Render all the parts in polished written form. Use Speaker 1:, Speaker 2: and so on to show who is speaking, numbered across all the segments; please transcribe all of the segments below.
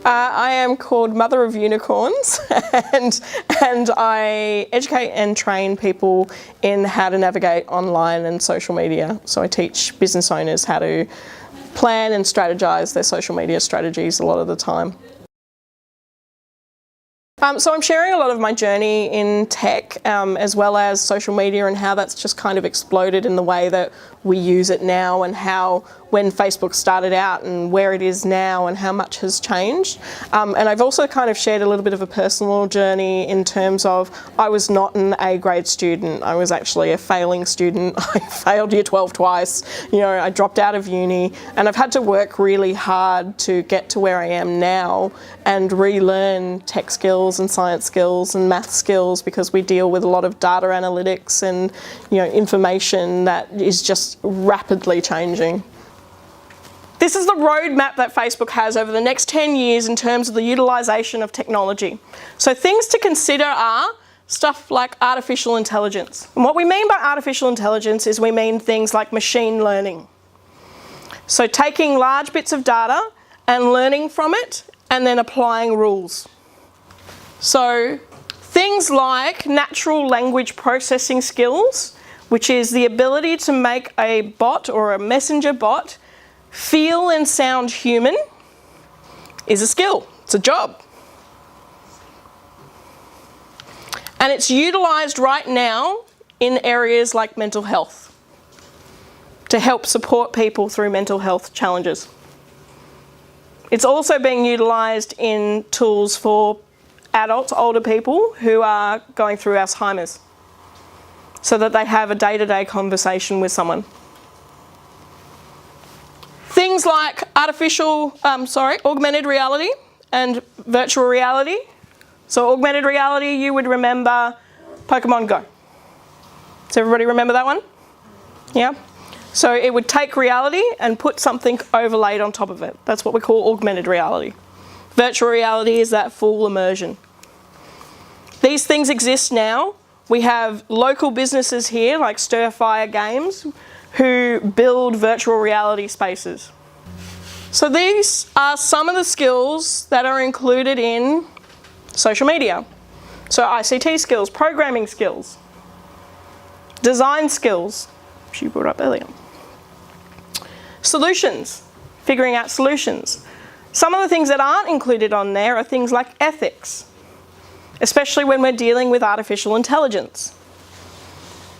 Speaker 1: I am called Mother of Unicorns, and I educate and train people in how to navigate online and social media. So I teach business owners how to plan and strategize their social media strategies a lot of the time. So I'm sharing a lot of my journey in tech as well as social media and how that's just kind of exploded in the way that we use it now, and how when Facebook started out and where it is now and how much has changed. And I've also kind of shared a little bit of a personal journey in terms of I was not an A grade student. I was actually a failing student. I failed year 12 twice. You know, I dropped out of uni, and I've had to work really hard to get to where I am now and relearn tech skills and science skills and math skills, because we deal with a lot of data analytics and, you know, information that is just rapidly changing. This is the roadmap that Facebook has over the next 10 years in terms of the utilisation of technology. So things to consider are stuff like artificial intelligence. And what we mean by artificial intelligence is we mean things like machine learning. So taking large bits of data and learning from it and then applying rules. So things like natural language processing skills, which is the ability to make a bot or a messenger bot feel and sound human, is a skill. It's a job. And it's utilised right now in areas like mental health to help support people through mental health challenges. It's also being utilised in tools for adults, older people who are going through Alzheimer's, so that they have a day-to-day conversation with someone. Things like augmented reality and virtual reality. So augmented reality, you would remember Pokemon Go. Does everybody remember that one? Yeah? So it would take reality and put something overlaid on top of it. That's what we call augmented reality. Virtual reality is that full immersion. These things exist now. We have local businesses here like Stir Fire Games who build virtual reality spaces. So these are some of the skills that are included in social media. So ICT skills, programming skills, design skills, which you brought up earlier. Solutions, figuring out solutions. Some of the things that aren't included on there are things like ethics, especially when we're dealing with artificial intelligence.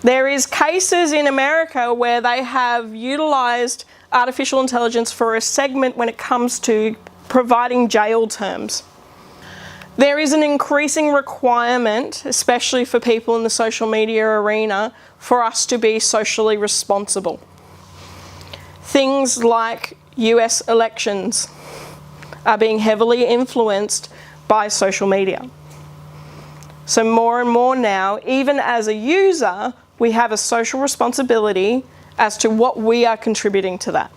Speaker 1: There is cases in America where they have utilised artificial intelligence for a segment when it comes to providing jail terms. There is an increasing requirement, especially for people in the social media arena, for us to be socially responsible. Things like US elections are being heavily influenced by social media. So more and more now, even as a user, we have a social responsibility as to what we are contributing to that.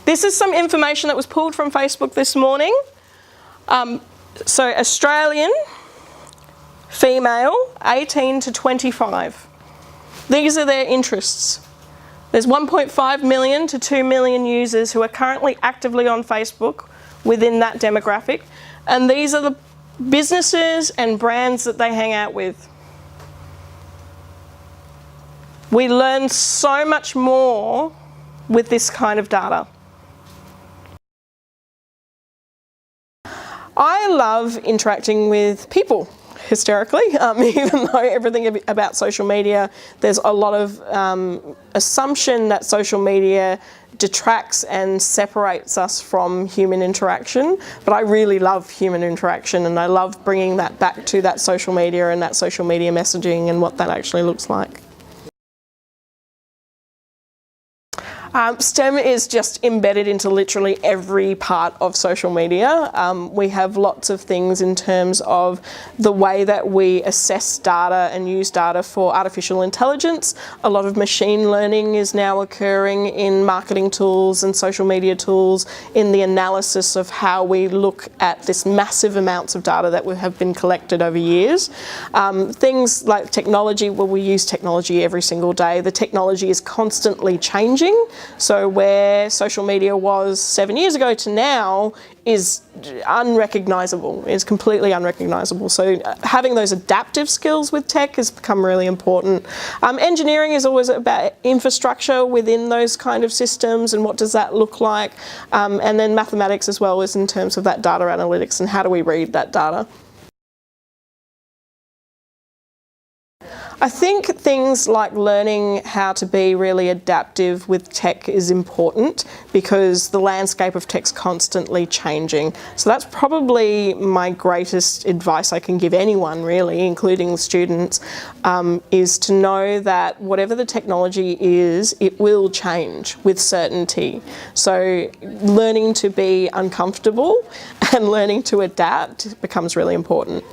Speaker 1: This is some information that was pulled from Facebook this morning. So Australian, female, 18 to 25. These are their interests. There's 1.5 million to 2 million users who are currently actively on Facebook within that demographic. And these are the businesses and brands that they hang out with. We learn so much more with this kind of data. I love interacting with people, hysterically, even though everything about social media, there's a lot of assumption that social media detracts and separates us from human interaction, but I really love human interaction, and I love bringing that back to that social media and that social media messaging and what that actually looks like. STEM is just embedded into literally every part of social media. We have lots of things in terms of the way that we assess data and use data for artificial intelligence. A lot of machine learning is now occurring in marketing tools and social media tools in the analysis of how we look at this massive amounts of data that have been collected over years. Things like technology, well, we use technology every single day. The technology is constantly changing. So where social media was 7 years ago to now is unrecognisable, is completely unrecognisable. So having those adaptive skills with tech has become really important. Engineering is always about infrastructure within those kind of systems and what does that look like. And then mathematics as well is in terms of that data analytics and how do we read that data. I think things like learning how to be really adaptive with tech is important because the landscape of tech's constantly changing. So that's probably my greatest advice I can give anyone really, including students, is to know that whatever the technology is, it will change with certainty. So learning to be uncomfortable and learning to adapt becomes really important.